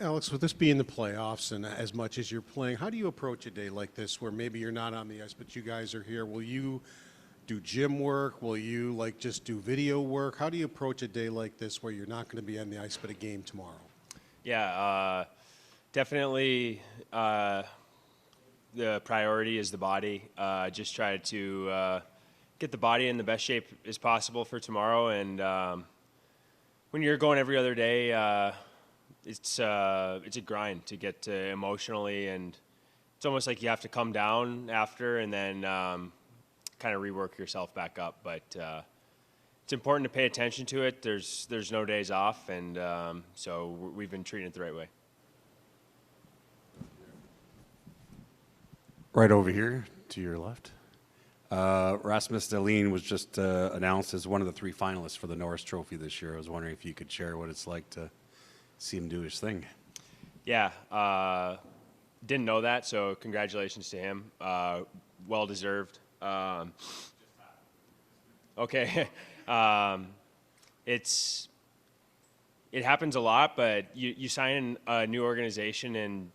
Alex, with this being the playoffs and as much as you're playing, how do you approach a day like this where maybe you're not on the ice, but you guys are here? Will you do gym work? Will you just do video work? How do you approach a day like this where you're not going to be on the ice, but a game tomorrow? Yeah, definitely the priority is the body. Just try to get the body in the best shape as possible for tomorrow. And when you're going every other day, it's a grind to get to emotionally, and it's almost like you have to come down after and then kind of rework yourself back up. But it's important to pay attention to it. There's no days off, and so we've been treating it the right way. Right over here to your left. Rasmus Dahlin was just announced as one of the 3 finalists for the Norris Trophy this year. I was wondering if you could share what it's like to see him do his thing. Yeah, didn't know that, so congratulations to him. Well deserved. Okay, it happens a lot, but you sign a new organization, and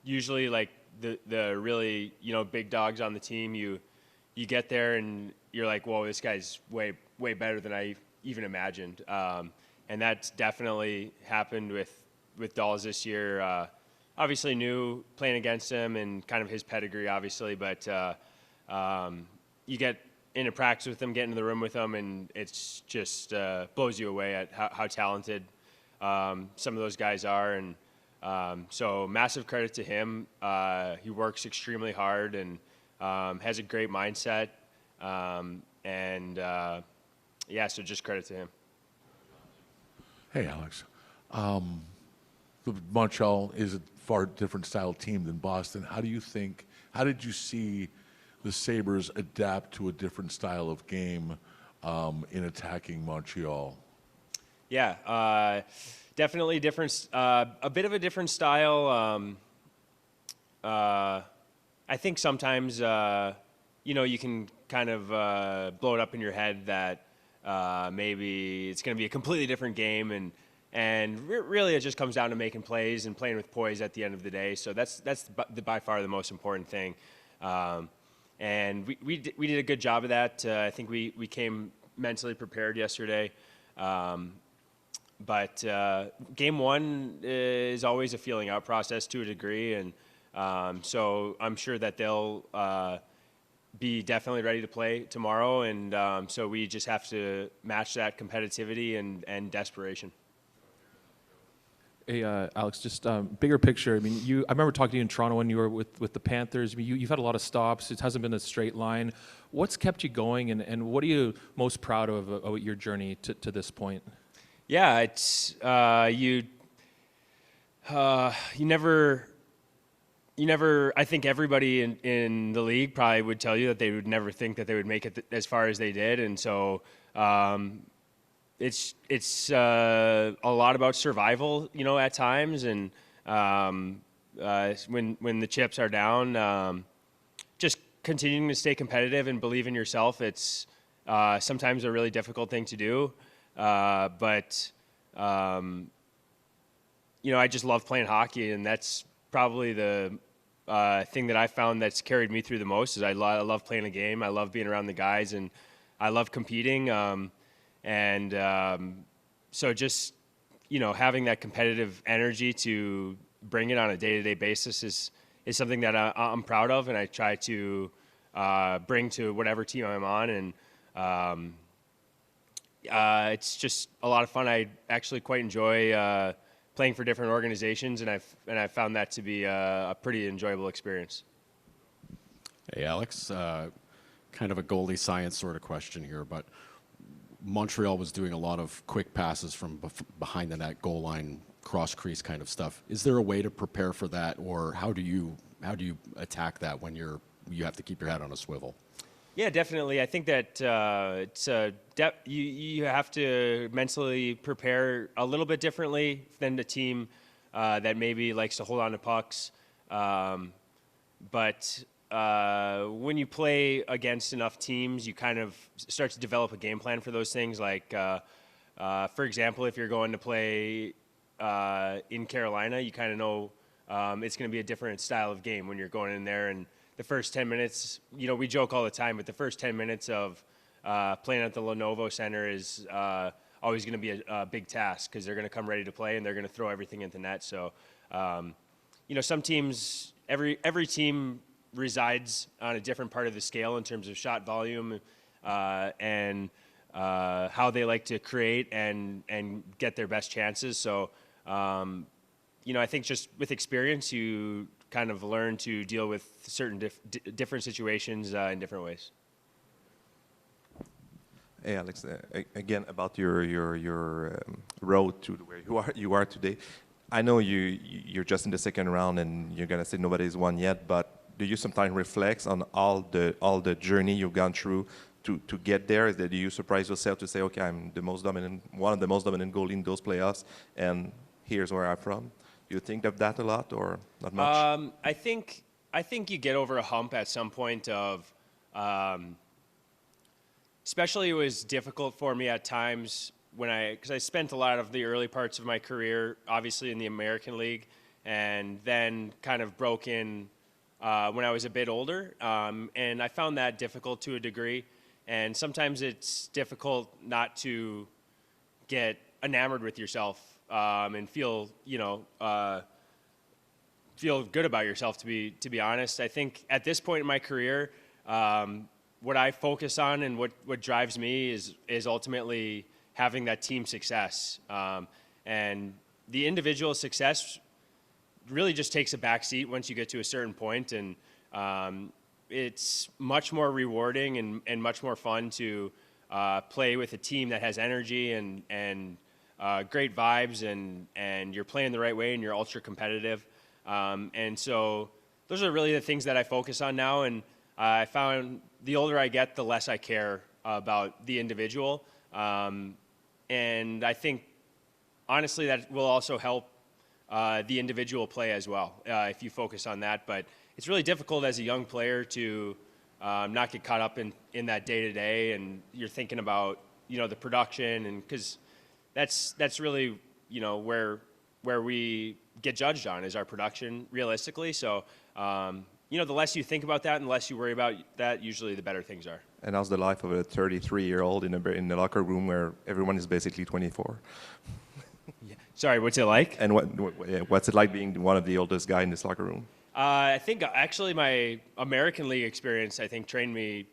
usually like the really big dogs on the team, you get there and you're like, whoa, this guy's way better than I even imagined. And that's definitely happened with Dahls this year. Obviously new playing against him and kind of his pedigree, obviously, but you get into practice with him, get into the room with him, and it's just blows you away at how talented some of those guys are. And so massive credit to him. He works extremely hard and has a great mindset. Yeah, so just credit to him. Hey, Alex. Montreal is a far different style team than Boston. How did you see the Sabres adapt to a different style of game in attacking Montreal? Yeah, definitely different, a bit of a different style. I think sometimes, you can kind of blow it up in your head that maybe it's going to be a completely different game, and really it just comes down to making plays and playing with poise at the end of the day. So that's by far the most important thing. And we did a good job of that. I think we came mentally prepared yesterday. But game one is always a feeling out process to a degree, and so I'm sure that they'll be definitely ready to play tomorrow, and so we just have to match that competitivity and desperation. Hey, Alex, just bigger picture. I mean, I remember talking to you in Toronto when you were with the Panthers. I mean, you've had a lot of stops. It hasn't been a straight line. What's kept you going, and what are you most proud of your journey to this point? Yeah, it's you never. I think everybody in the league probably would tell you that they would never think that they would make it as far as they did, and so it's a lot about survival, at times, and when the chips are down, just continuing to stay competitive and believe in yourself. It's sometimes a really difficult thing to do, but I just love playing hockey, and that's probably the thing that I found that's carried me through the most. Is I love playing a game. I love being around the guys, and I love competing. So just having that competitive energy to bring it on a day-to-day basis is something that I'm proud of, and I try to bring to whatever team I'm on. And it's just a lot of fun. I actually quite enjoy playing for different organizations, and I've found that to be a pretty enjoyable experience. Hey, Alex, kind of a goalie science sort of question here, but Montreal was doing a lot of quick passes from behind the net, goal line, cross crease kind of stuff. Is there a way to prepare for that, or how do you attack that when you have to keep your head on a swivel? Yeah, definitely. I think that you have to mentally prepare a little bit differently than the team that maybe likes to hold on to pucks. But when you play against enough teams, you kind of start to develop a game plan for those things. Like, for example, if you're going to play in Carolina, you kind of know it's going to be a different style of game when you're going in there. And the first 10 minutes, we joke all the time, but the first 10 minutes of playing at the Lenovo Center is always going to be a big task because they're going to come ready to play and they're going to throw everything into net. So, some teams, every team resides on a different part of the scale in terms of shot volume and how they like to create and get their best chances. So, I think just with experience, you kind of learn to deal with certain different situations in different ways. Hey, Alex. Again, about your road to where you are today. I know you're just in the second round, and you're gonna say nobody's won yet. But do you sometimes reflect on all the journey you've gone through to get there? Is that, do you surprise yourself to say, okay, I'm one of the most dominant goalie in those playoffs, and here's where I'm from? Do you think of that a lot, or not much? I think you get over a hump at some point of. Especially it was difficult for me at times because I spent a lot of the early parts of my career, obviously in the American League, and then kind of broke in when I was a bit older. And I found that difficult to a degree. And sometimes it's difficult not to get enamored with yourself and feel good about yourself, to be honest. I think at this point in my career, what I focus on and what drives me is ultimately having that team success. And the individual success really just takes a back seat once you get to a certain point. And it's much more rewarding and much more fun to play with a team that has energy and great vibes and you're playing the right way and you're ultra competitive. And so those are really the things that I focus on now. And I found the older I get, the less I care about the individual. And I think, honestly, that will also help the individual play as well, if you focus on that. But it's really difficult as a young player to not get caught up in that day-to-day, and you're thinking about, the production, and because that's really, where we get judged on is our production, realistically. So, the less you think about that and the less you worry about that, usually the better things are. And how's the life of a 33-year-old in the locker room where everyone is basically 24? Yeah. Sorry, what's it like? And what's it like being one of the oldest guy in this locker room? I think actually my American League experience, trained me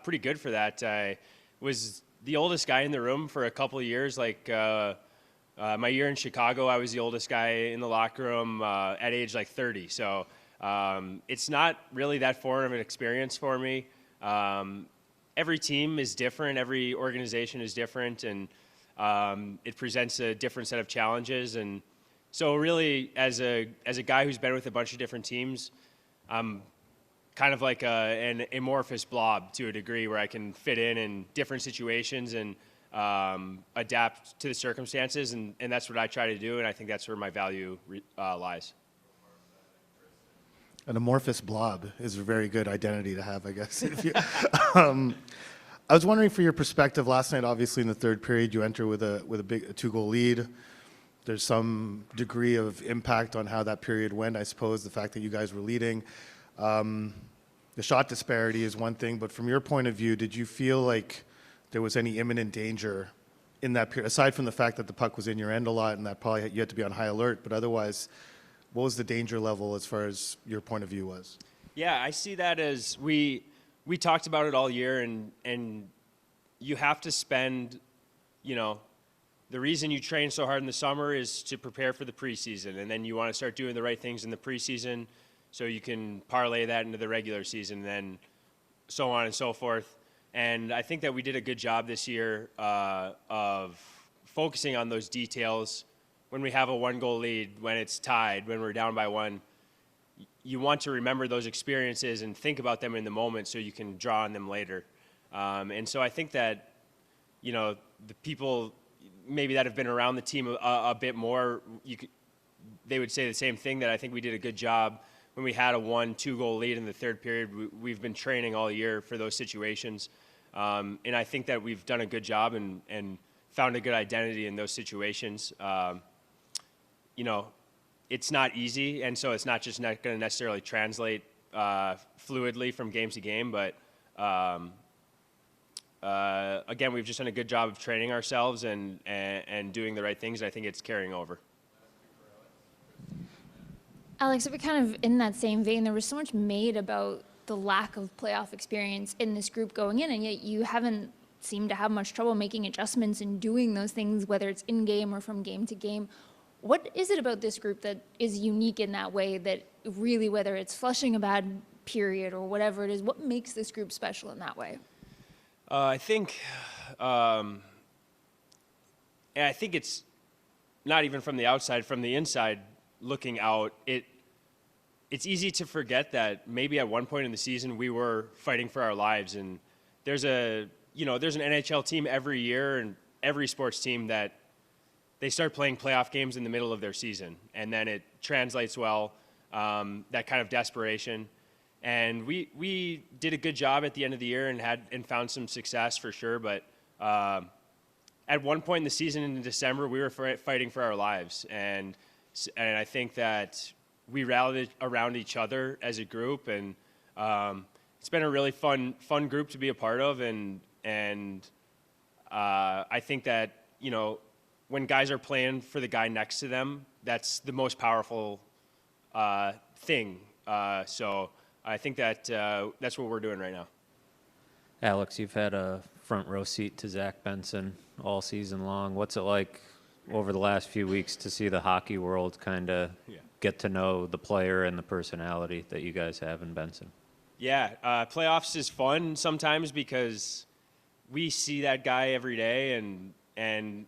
pretty good for that. I was the oldest guy in the room for a couple of years. My year in Chicago, I was the oldest guy in the locker room at age 30. So it's not really that foreign of an experience for me. Every team is different. Every organization is different, and it presents a different set of challenges. And so really, as a guy who's been with a bunch of different teams, I'm kind of like an amorphous blob to a degree where I can fit in different situations and adapt to the circumstances. And that's what I try to do, and I think that's where my value lies. An amorphous blob is a very good identity to have, I guess. I was wondering, for your perspective, last night, obviously in the third period, you enter with a big 2-goal lead. There's some degree of impact on how that period went, I suppose, the fact that you guys were leading. The shot disparity is one thing, but from your point of view, did you feel like there was any imminent danger in that period, aside from the fact that the puck was in your end a lot and that probably you had to be on high alert, but otherwise, what was the danger level as far as your point of view was? Yeah, I see that as we talked about it all year, and you have to spend, the reason you train so hard in the summer is to prepare for the preseason, and then you want to start doing the right things in the preseason so you can parlay that into the regular season, and then so on and so forth. And I think that we did a good job this year of focusing on those details. When we have a 1-goal lead, when it's tied, when we're down by 1, you want to remember those experiences and think about them in the moment so you can draw on them later. And so I think that, the people maybe that have been around the team a bit more, they would say the same thing, that I think we did a good job when we had a 1-2-goal lead in the third period. We've been training all year for those situations. And I think that we've done a good job and found a good identity in those situations. you know, it's not easy, and so it's not just not going to necessarily translate fluidly from game to game, but again, we've just done a good job of training ourselves and doing the right things. I think it's carrying over. Alex, we're kind of in that same vein. There was so much made about the lack of playoff experience in this group going in, and yet you haven't seemed to have much trouble making adjustments and doing those things, whether it's in-game or from game to game. What is it about this group that is unique in that way that really, whether it's flushing a bad period or whatever it is, what makes this group special in that way? I think it's not even from the outside, from the inside looking out, it's easy to forget that maybe at one point in the season we were fighting for our lives, and there's an NHL team every year and every sports team that they start playing playoff games in the middle of their season, and then it translates well, that kind of desperation. And we did a good job at the end of the year and found some success for sure, but at one point in the season in December, we were fighting for our lives, and I think that we rallied around each other as a group, and it's been a really fun group to be a part of, and I think that, you know, when guys are playing for the guy next to them, that's the most powerful thing. So I think that that's what we're doing right now. Alex, you've had a front row seat to Zach Benson all season long. What's it like over the last few weeks to see the hockey world kind of get to know the player and the personality that you guys have in Benson? Yeah, playoffs is fun sometimes because we see that guy every day, and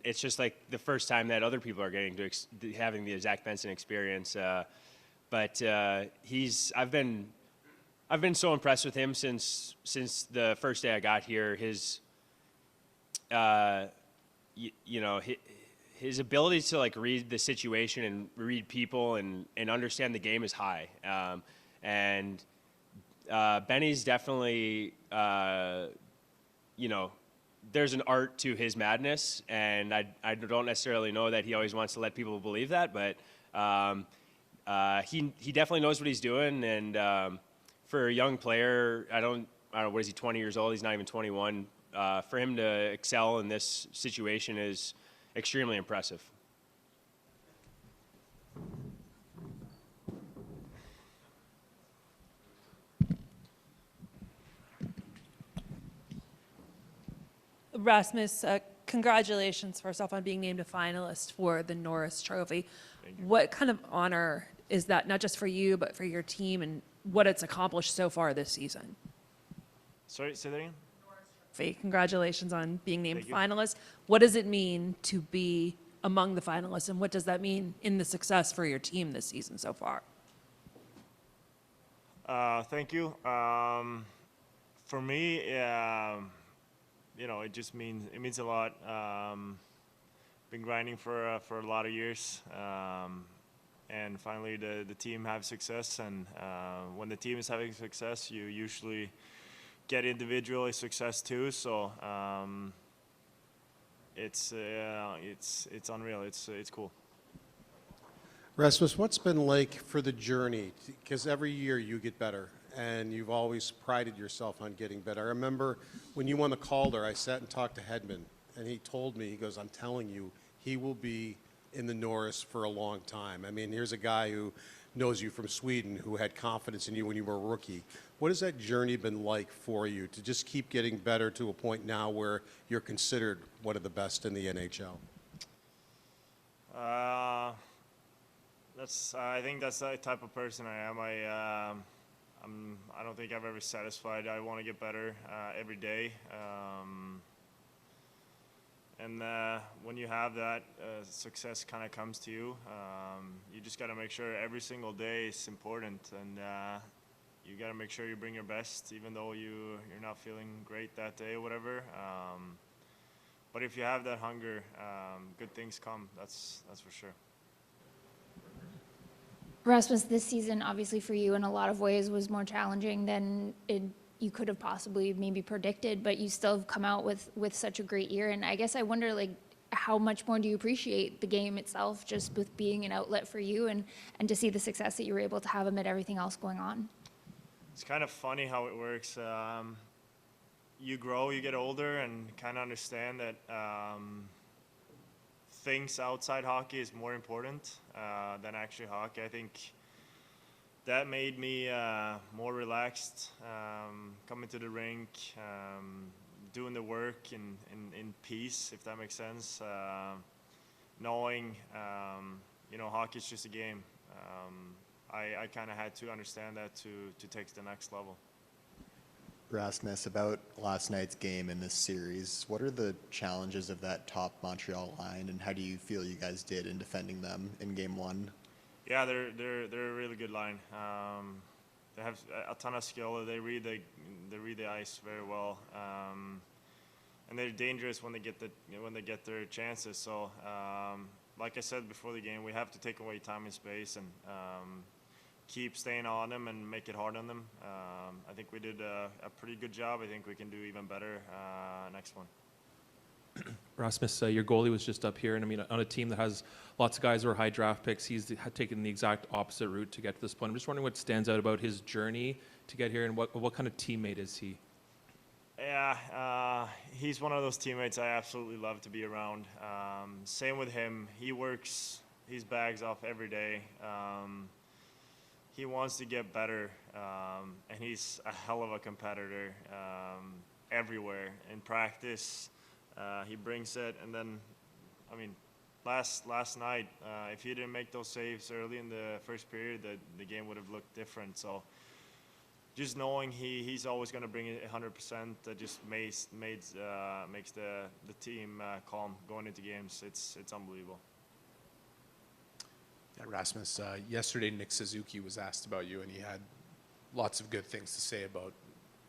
it's just like the first time that other people are getting to having the Zach Benson experience. But I've been so impressed with him since the first day I got here. His his ability to like read the situation and read people and understand the game is high. And Benny's definitely, there's an art to his madness, and I don't necessarily know that he always wants to let people believe that, but he definitely knows what he's doing, and for a young player, I don't know, what is he, 20 years old? He's not even 21. For him to excel in this situation is extremely impressive. Rasmus, congratulations first off on being named a finalist for the Norris Trophy. What kind of honor is that, not just for you, but for your team and what it's accomplished so far this season? Sorry, say that again? Congratulations on being named finalist. What does it mean to be among the finalists, and what does that mean in the success for your team this season so far? Thank you. For me, it just means a lot. Been grinding for a lot of years, and finally the team have success. And when the team is having success, you usually get individually success too. So it's unreal. It's cool. Rasmus, what's been like for the journey? Because every year you get better, and you've always prided yourself on getting better. I remember when you won the Calder, I sat and talked to Hedman, and he told me, he goes, I'm telling you, he will be in the Norris for a long time. I mean, here's a guy who knows you from Sweden, who had confidence in you when you were a rookie. What has that journey been like for you to just keep getting better to a point now where you're considered one of the best in the NHL? I think that's the type of person I am. I don't think I'm ever satisfied. I want to get better every day. And when you have that, success kind of comes to you. You just got to make sure every single day is important, and you got to make sure you bring your best, even though you're not feeling great that day or whatever. But if you have that hunger, good things come. That's for sure. Rasmus, this season, obviously for you in a lot of ways was more challenging than you could have possibly maybe predicted, but you still have come out with such a great year. And I guess I wonder, like, how much more do you appreciate the game itself just with being an outlet for you and to see the success that you were able to have amid everything else going on? It's kind of funny how it works. You grow, you get older, and kind of understand that things outside hockey is more important than actually hockey. I think that made me more relaxed, coming to the rink, doing the work in peace, if that makes sense. Knowing, hockey is just a game. I kind of had to understand that to take to the next level. Rasmus, about last night's game in this series, what are the challenges of that top Montreal line, and how do you feel you guys did in defending them in Game 1? Yeah, they're a really good line. They have a ton of skill. They read the ice very well, and they're dangerous when they get their chances. So, like I said before the game, we have to take away time and space and keep staying on them and make it hard on them. I think we did a pretty good job. I think we can do even better next one. Rasmus, your goalie was just up here, and I mean, on a team that has lots of guys who are high draft picks, he's taken the exact opposite route to get to this point. I'm just wondering what stands out about his journey to get here, and what kind of teammate is he? Yeah, he's one of those teammates I absolutely love to be around. Same with him. He works his bags off every day. He wants to get better, and he's a hell of a competitor everywhere. In practice, he brings it, and then, I mean, last night, if he didn't make those saves early in the first period, the game would have looked different. So just knowing he's always going to bring it 100%, that just makes the team calm going into games. It's unbelievable. Yeah, Rasmus, yesterday Nick Suzuki was asked about you, and he had lots of good things to say about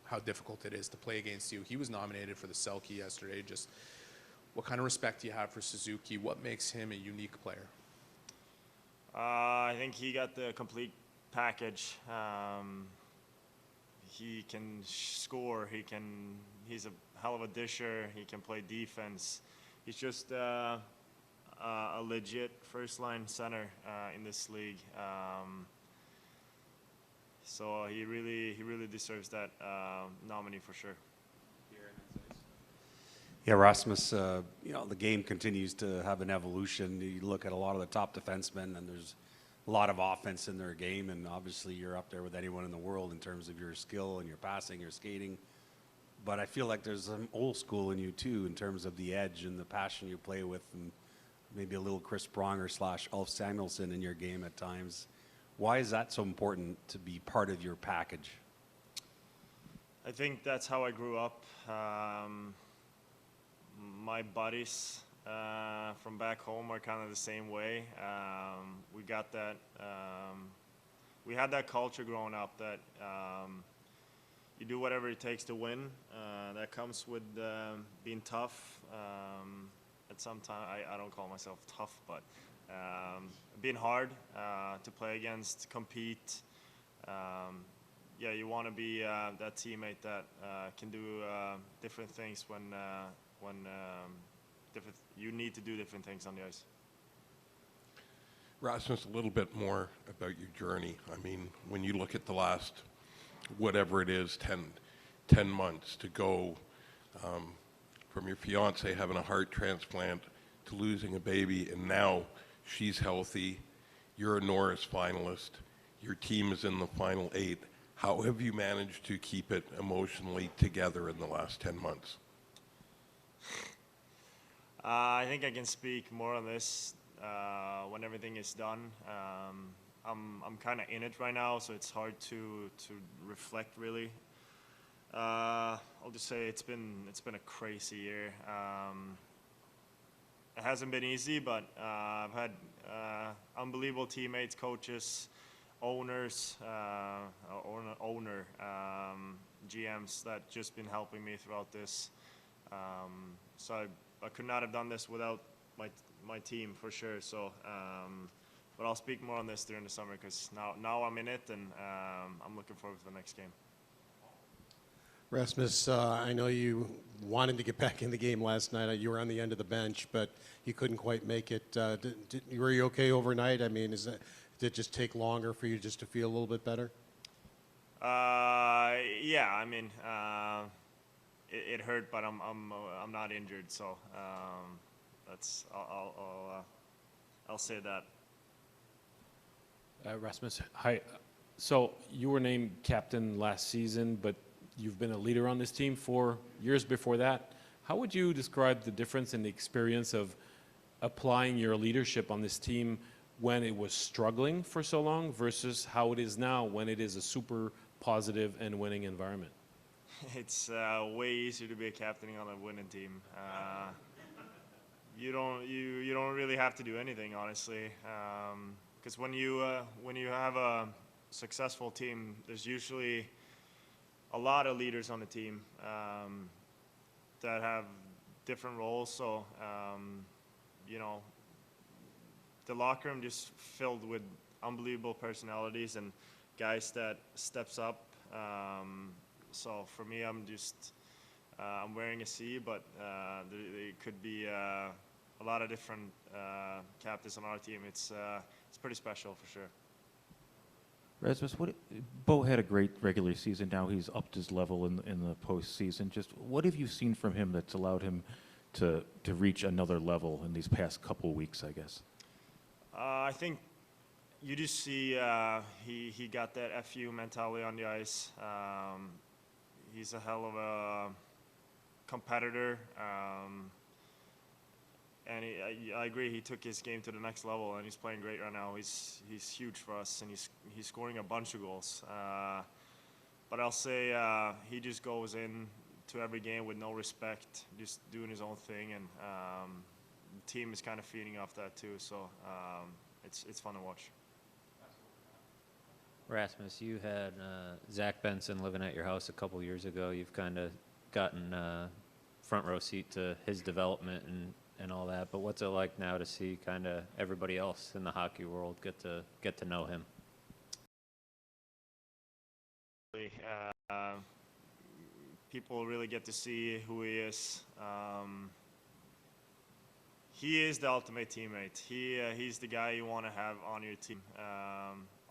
how difficult it is to play against you. He was nominated for the Selke yesterday. Just what kind of respect do you have for Suzuki? What makes him a unique player? I think he got the complete package. He can score. He's a hell of a disher. He can play defense. He's just a legit first-line center in this league. So he really deserves that nominee for sure. Yeah, Rasmus, the game continues to have an evolution. You look at a lot of the top defensemen, and there's a lot of offense in their game, and obviously you're up there with anyone in the world in terms of your skill and your passing, your skating. But I feel like there's some old school in you too, in terms of the edge and the passion you play with, and maybe a little Chris Pronger / Ulf Samuelsson in your game at times. Why is that so important to be part of your package? I think that's how I grew up. My buddies from back home are kind of the same way. We got that. We had that culture growing up that you do whatever it takes to win. That comes with being tough. At some time, I don't call myself tough, but being hard to play against, compete. Yeah, you want to be that teammate that can do different things when you need to do different things on the ice. Rasmus, a little bit more about your journey. I mean, when you look at the last, whatever it is, 10 months to go from your fiance having a heart transplant to losing a baby, and now she's healthy, you're a Norris finalist, your team is in the final 8. How have you managed to keep it emotionally together in the last 10 months? I think I can speak more on this when everything is done. I'm kind of in it right now, so it's hard to reflect really. I'll just say it's been a crazy year. It hasn't been easy, but I've had unbelievable teammates, coaches, owners, GMs that just been helping me throughout this. So I could not have done this without my team for sure. So, but I'll speak more on this during the summer because now I'm in it, and I'm looking forward to the next game. Rasmus, I know you wanted to get back in the game last night. You were on the end of the bench, but you couldn't quite make it. Were you okay overnight? I mean, did it just take longer for you just to feel a little bit better? Yeah, I mean, it hurt, but I'm not injured, so that's I'll say that. Rasmus, hi. So you were named captain last season, but you've been a leader on this team for years before that. How would you describe the difference in the experience of applying your leadership on this team when it was struggling for so long versus how it is now when it is a super positive and winning environment? It's way easier to be a captain on a winning team. You don't really have to do anything, honestly, because when you have a successful team, there's usually a lot of leaders on the team that have different roles. So you know, the locker room just filled with unbelievable personalities and guys that steps up. So for me, I'm wearing a C, but there could be a lot of different captains on our team. It's pretty special for sure. Rasmus, Bo had a great regular season. Now he's upped his level in the postseason. Just what have you seen from him that's allowed him to reach another level in these past couple weeks, I guess? I think you just see he got that FU mentality on the ice. He's a hell of a competitor. And I agree, he took his game to the next level, and he's playing great right now. He's huge for us, and he's scoring a bunch of goals. But I'll say he just goes in to every game with no respect, just doing his own thing, and the team is kind of feeding off that too. So it's fun to watch. Rasmus, you had Zach Benson living at your house a couple years ago. You've kind of gotten front row seat to his development and all that. But what's it like now to see kind of everybody else in the hockey world get to know him? People really get to see who he is. He is the ultimate teammate. He's the guy you want to have on your team.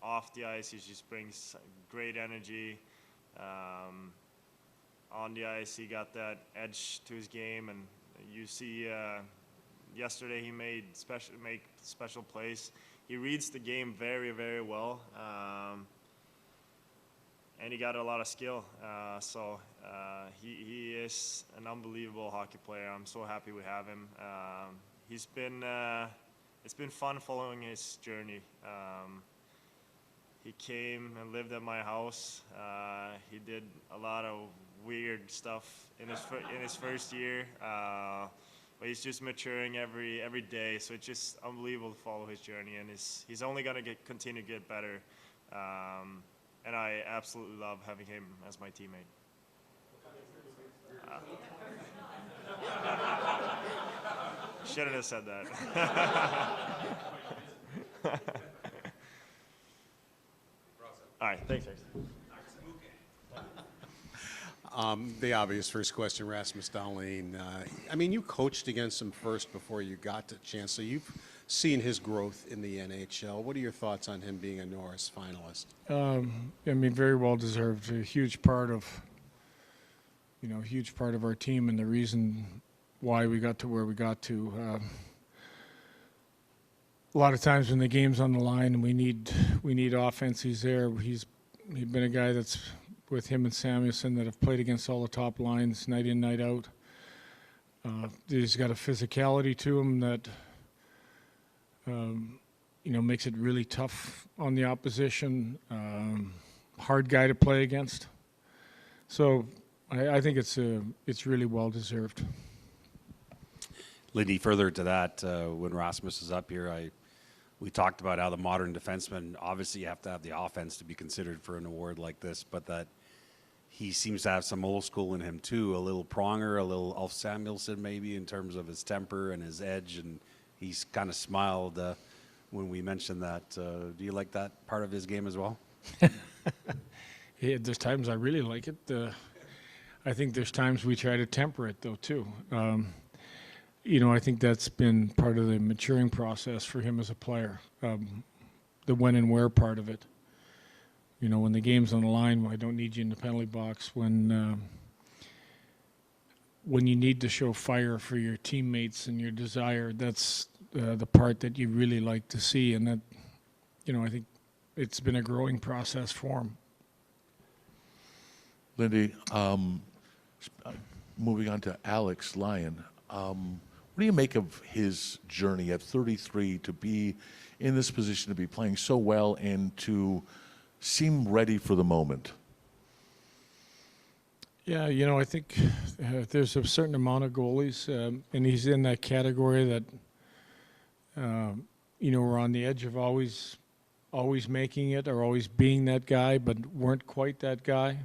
Off the ice, he just brings great energy. On the ice, he got that edge to his game, and you see yesterday he made special plays. He reads the game very, very well, and he got a lot of skill. So he is an unbelievable hockey player. I'm so happy we have him. It's been fun following his journey. He came and lived at my house. He did a lot of weird stuff in his first year, but he's just maturing every day. So it's just unbelievable to follow his journey, and he's only gonna continue to get better. And I absolutely love having him as my teammate. Shouldn't have said that. All right, thanks. The obvious first question, Rasmus Dahlin. I mean, you coached against him first before you got the chance, so you've seen his growth in the NHL. What are your thoughts on him being a Norris finalist? I mean, very well deserved. A huge part of our team, and the reason why we got to where we got to. A lot of times when the game's on the line and we need offense, he's there. He's been a guy that's with him and Samuelson that have played against all the top lines night in, night out. He's got a physicality to him that makes it really tough on the opposition. Hard guy to play against. So I think it's really well deserved. Lindy, further to that, when Rasmus is up here, we talked about how the modern defenseman, obviously you have to have the offense to be considered for an award like this, but that he seems to have some old school in him too, a little Pronger, a little Ulf Samuelsson maybe in terms of his temper and his edge, and he's kind of smiled when we mentioned that. Do you like that part of his game as well? Yeah, there's times I really like it. I think there's times we try to temper it though too. I think that's been part of the maturing process for him as a player, the when and where part of it. When the game's on the line, I don't need you in the penalty box. When you need to show fire for your teammates and your desire, that's the part that you really like to see. And that, I think it's been a growing process for him. Lindy, moving on to Alex Lyon. What do you make of his journey at 33 to be in this position, to be playing so well and to seem ready for the moment? Yeah, I think there's a certain amount of goalies, and he's in that category that, we're on the edge of always making it or always being that guy, but weren't quite that guy.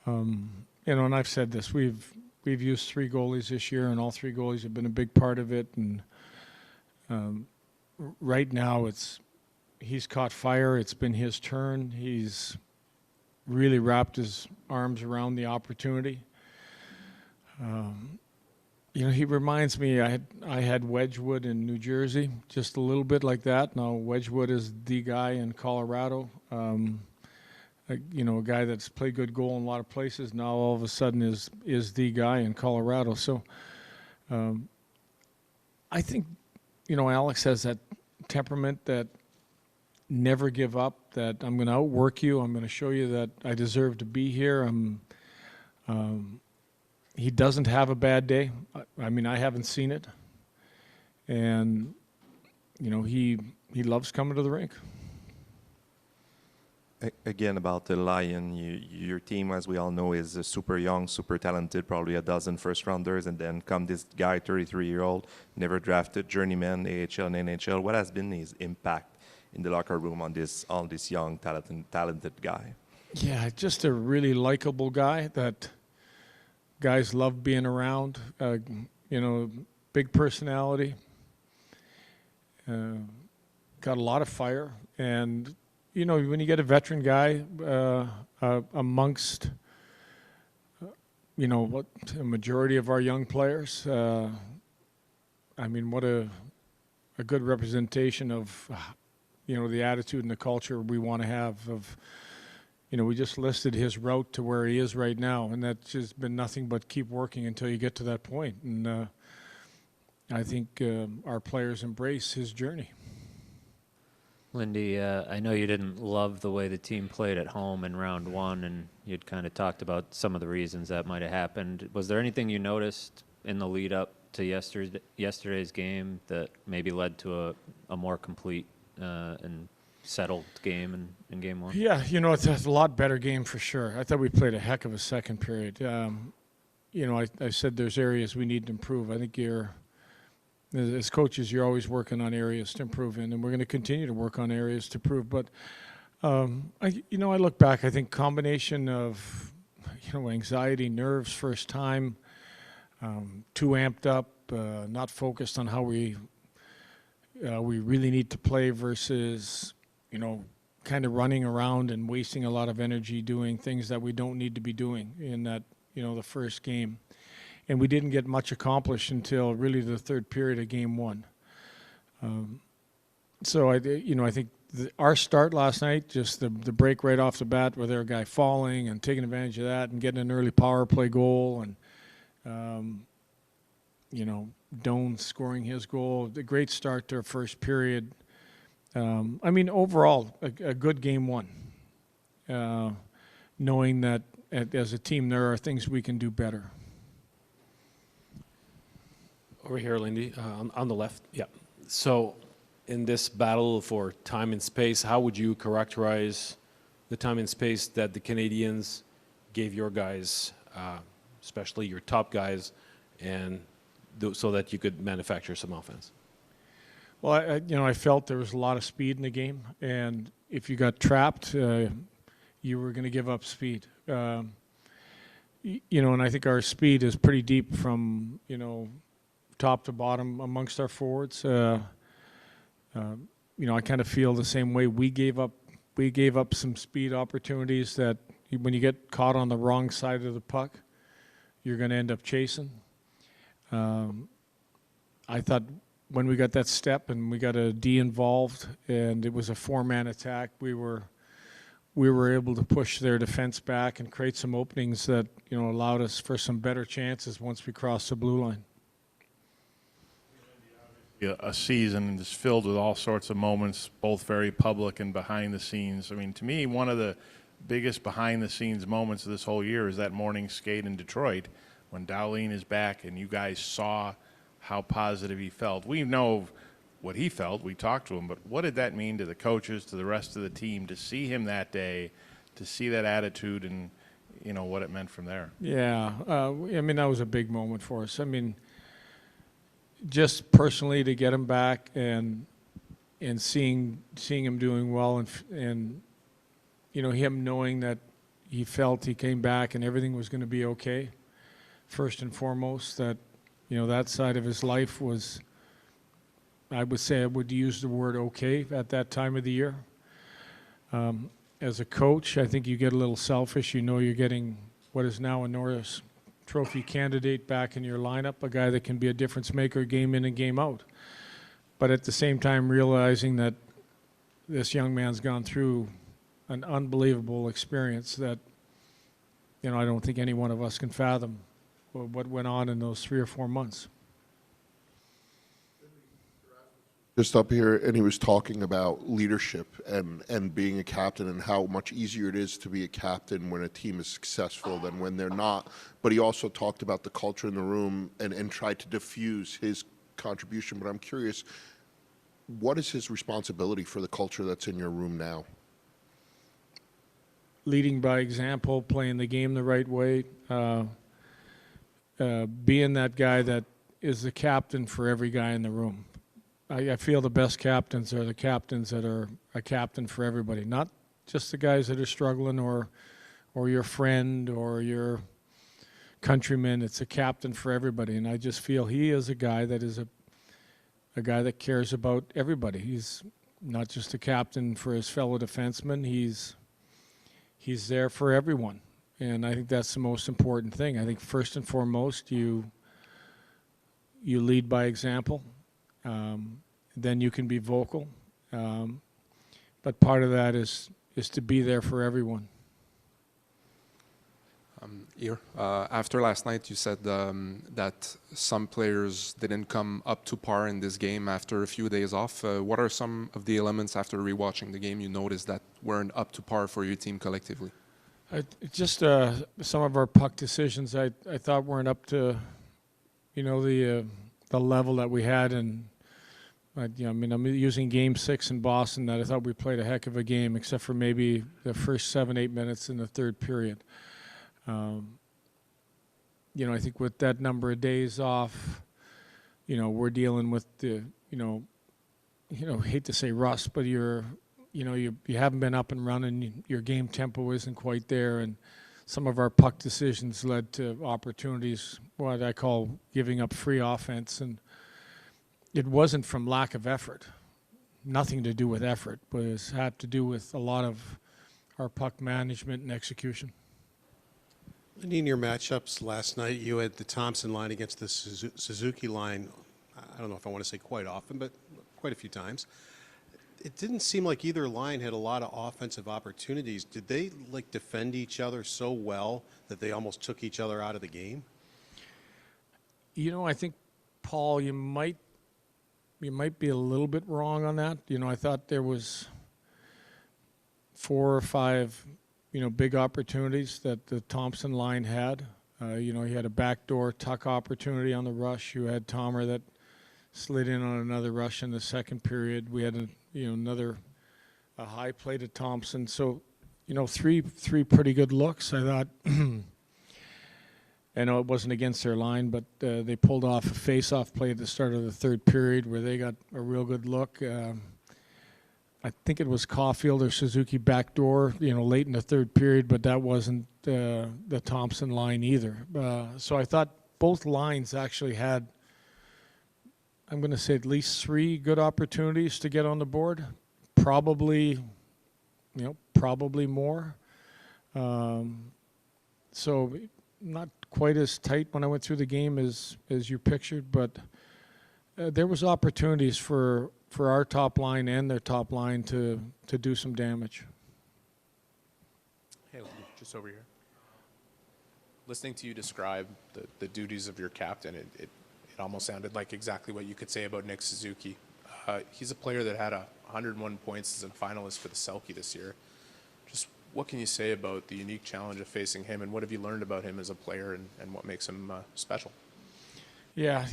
And I've said this, we've used 3 goalies this year, and all 3 goalies have been a big part of it. And right now, he's caught fire. It's been his turn. He's really wrapped his arms around the opportunity. He reminds me, I had Wedgwood in New Jersey, just a little bit like that. Now Wedgwood is the guy in Colorado. A guy that's played good goal in a lot of places. Now all of a sudden is the guy in Colorado. So I think, Alex has that temperament that never give up, that I'm going to outwork you. I'm going to show you that I deserve to be here. He doesn't have a bad day. I haven't seen it. And, he loves coming to the rink. Again, about the Lion, your team, as we all know, is super young, super talented, probably a dozen first-rounders, and then come this guy, 33-year-old, never drafted, journeyman, AHL and NHL. What has been his impact in the locker room on this young, talented guy? Yeah, just a really likable guy that guys love being around. Big personality, got a lot of fire, and when you get a veteran guy amongst, what a majority of our young players, what a good representation of, the attitude and the culture we want to have of, we just listed his route to where he is right now, and that's just been nothing but keep working until you get to that point. And I think our players embrace his journey. Lindy, I know you didn't love the way the team played at home in round 1, and you'd kind of talked about some of the reasons that might have happened. Was there anything you noticed in the lead up to yesterday's game that maybe led to a more complete and settled game in game 1? Yeah, it's a lot better game for sure. I thought we played a heck of a second period. I said there's areas we need to improve. I think as coaches, you're always working on areas to improve in, and we're going to continue to work on areas to improve. But I look back. I think combination of anxiety, nerves, first time, too amped up, not focused on how we really need to play versus kind of running around and wasting a lot of energy doing things that we don't need to be doing in that the first game. And we didn't get much accomplished until really the third period of game 1. So I think our start last night, just the break right off the bat with our guy falling and taking advantage of that and getting an early power play goal and Doan scoring his goal, the great start to our first period. Overall a good game 1. Knowing that as a team there are things we can do better. Over here, Lindy, on the left. Yeah. So in this battle for time and space, how would you characterize the time and space that the Canadians gave your guys, especially your top guys, and so that you could manufacture some offense? Well, I felt there was a lot of speed in the game, and if you got trapped, you were going to give up speed. And I think our speed is pretty deep from, top to bottom amongst our forwards. I kind of feel the same way. We gave up some speed opportunities that when you get caught on the wrong side of the puck, you're going to end up chasing. I thought when we got that step and we got a D involved and it was a 4-man attack, we were able to push their defense back and create some openings that, you know, allowed us for some better chances once we crossed the blue line. A season is filled with all sorts of moments, both very public and behind the scenes. I mean, to me, one of the biggest behind the scenes moments of this whole year is that morning skate in Detroit when Dahlin is back and you guys saw how positive he felt. We know what he felt. We talked to him, but what did that mean to the coaches, to the rest of the team, to see him that day, to see that attitude and, you know, what it meant from there? Yeah, I mean, that was a big moment for us. I mean, just personally to get him back and seeing him doing well and you know, him knowing that he felt he came back and everything was going to be okay. First and foremost, that, you know, that side of his life was, I would say I would use the word okay at that time of the year. As a coach, I think you get a little selfish. You know you're getting what is now a Norris Trophy candidate back in your lineup, a guy that can be a difference maker game in and game out. But at the same time, realizing that this young man's gone through an unbelievable experience that, you know, I don't think any one of us can fathom what went on in those 3 or 4 months. Just up here, and he was talking about leadership and being a captain and how much easier it is to be a captain when a team is successful than when they're not. But he also talked about the culture in the room and tried to diffuse his contribution. But I'm curious, what is his responsibility for the culture that's in your room now? Leading by example, playing the game the right way, being that guy that is the captain for every guy in the room. I feel the best captains are the captains that are a captain for everybody, not just the guys that are struggling or your friend or your countryman. It's a captain for everybody, and I just feel he is a guy that is a guy that cares about everybody. He's not just a captain for his fellow defensemen. He's there for everyone, and I think that's the most important thing. I think first and foremost, you lead by example. Then you can be vocal, but part of that is to be there for everyone. After last night, you said that some players didn't come up to par in this game after a few days off. What are some of the elements after rewatching the game you noticed that weren't up to par for your team collectively? Just some of our puck decisions I thought weren't up to, you know, the level that we had. And I mean, I'm using Game 6 in Boston that I thought we played a heck of a game, except for maybe the first 7-8 minutes in the third period. You know, I think with that number of days off, you know, we're dealing with the, you know, hate to say rust, but you haven't been up and running. Your game tempo isn't quite there, and some of our puck decisions led to opportunities, what I call giving up free offense, and it wasn't from lack of effort. Nothing to do with effort, but it had to do with a lot of our puck management and execution. In your matchups last night, you had the Thompson line against the Suzuki line. I don't know if I want to say quite often, but quite a few times. It didn't seem like either line had a lot of offensive opportunities. Did they like defend each other so well that they almost took each other out of the game? You know, I think, Paul, you might be a little bit wrong on that. You know, I thought there was 4 or 5, you know, big opportunities that the Thompson line had. You know, he had a backdoor tuck opportunity on the rush. You had Tomer that slid in on another rush in the second period. We had another high play to Thompson. So, you know, three pretty good looks. I thought. I know it wasn't against their line, but they pulled off a face-off play at the start of the third period where they got a real good look. I think it was Caulfield or Suzuki backdoor, you know, late in the third period, but that wasn't the Thompson line either. So I thought both lines actually had, I'm going to say, at least 3 good opportunities to get on the board. Probably more. So, not quite as tight when I went through the game as you pictured, but there was opportunities for our top line and their top line to do some damage. Hey, just over here. Listening to you describe the duties of your captain, it almost sounded like exactly what you could say about Nick Suzuki. He's a player that had 101 points as a finalist for the Selke this year. Just what can you say about the unique challenge of facing him, and what have you learned about him as a player, and what makes him special? Yeah,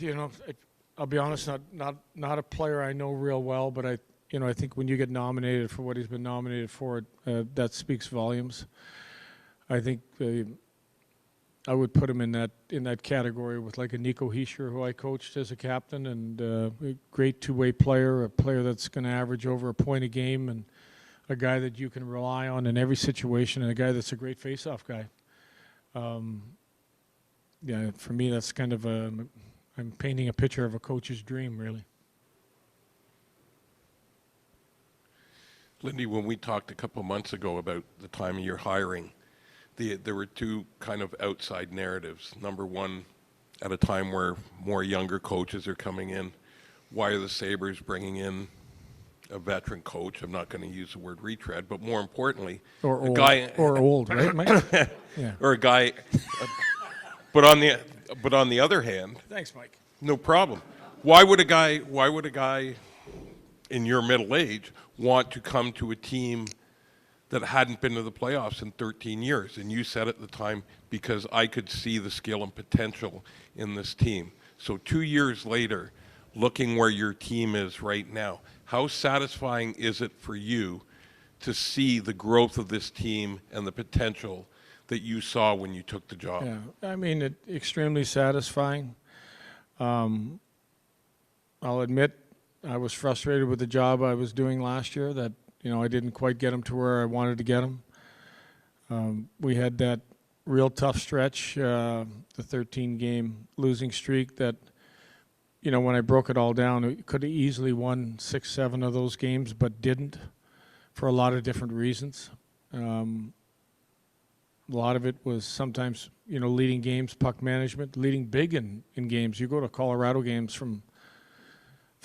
I'll be honest, not a player I know real well, but I think when you get nominated for what he's been nominated for, that speaks volumes. I think I would put him in that category with like a Nico Hischier, who I coached as a captain, and a great two-way player, a player that's going to average over a point a game, and a guy that you can rely on in every situation, and a guy that's a great face-off guy. Yeah, for me, that's kind of I'm painting a picture of a coach's dream, really. Lindy, when we talked a couple months ago about the time of your hiring, there were two kind of outside narratives. Number one, at a time where more younger coaches are coming in, why are the Sabres bringing in a veteran coach? I'm not going to use the word retread, but more importantly, or a old, guy or old, right, Mike? Yeah. Or a guy. But on the other hand, thanks, Mike. No problem. Why would a guy in your middle age want to come to a team that hadn't been to the playoffs in 13 years? And you said at the time, because I could see the skill and potential in this team. So 2 years later, looking where your team is right now, how satisfying is it for you to see the growth of this team and the potential that you saw when you took the job? Yeah, I mean, extremely satisfying. I'll admit I was frustrated with the job I was doing last year, that I didn't quite get him to where I wanted to get him. We had that real tough stretch, the 13-game losing streak that, when I broke it all down, it could have easily won 6-7 of those games, but didn't, for a lot of different reasons. A lot of it was sometimes, leading games, puck management, leading big in games. You go to Colorado games from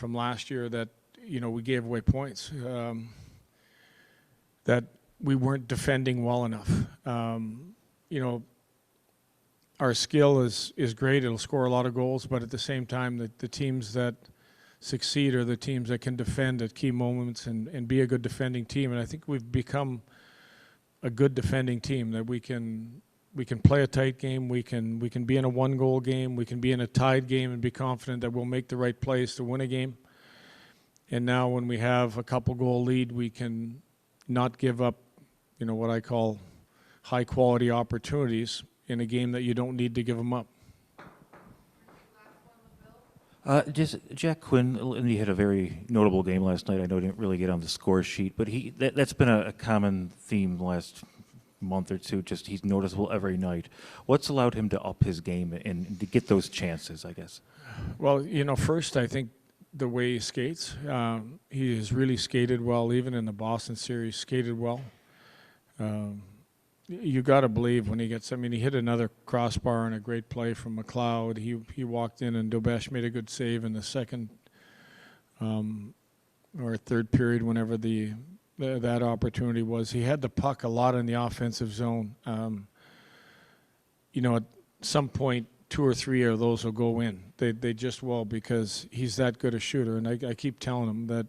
last year that, we gave away points, that we weren't defending well enough. Our skill is great. It'll score a lot of goals, but at the same time, the teams that succeed are the teams that can defend at key moments and be a good defending team. And I think we've become a good defending team, that we can play a tight game, we can be in a one-goal game, we can be in a tied game and be confident that we'll make the right plays to win a game. And now when we have a couple-goal lead, we can not give up, what I call high-quality opportunities in a game that you don't need to give them up. Just Jack Quinn, and he had a very notable game last night. I know he didn't really get on the score sheet, but that's been a common theme the last month or two. Just he's noticeable every night. What's allowed him to up his game and to get those chances, I guess? Well, first I think the way he skates. He has really skated well, even in the Boston series, skated well. You got to believe when he gets, he hit another crossbar and a great play from McLeod. He walked in and Dobesh made a good save in the second or third period, whenever that opportunity was. He had the puck a lot in the offensive zone. At some point, 2 or 3 of those will go in. They just will, because he's that good a shooter. And I keep telling him that,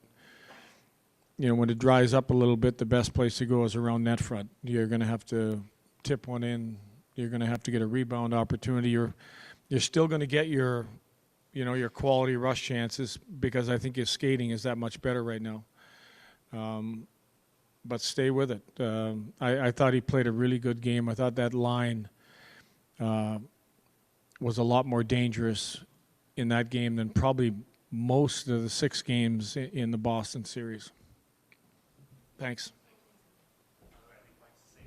when it dries up a little bit, the best place to go is around net front. You're going to have to tip one in. You're going to have to get a rebound opportunity. You're still going to get your quality rush chances, because I think his skating is that much better right now. But stay with it. I thought he played a really good game. I thought that line was a lot more dangerous in that game than probably most of the 6 games in the Boston series. Thanks.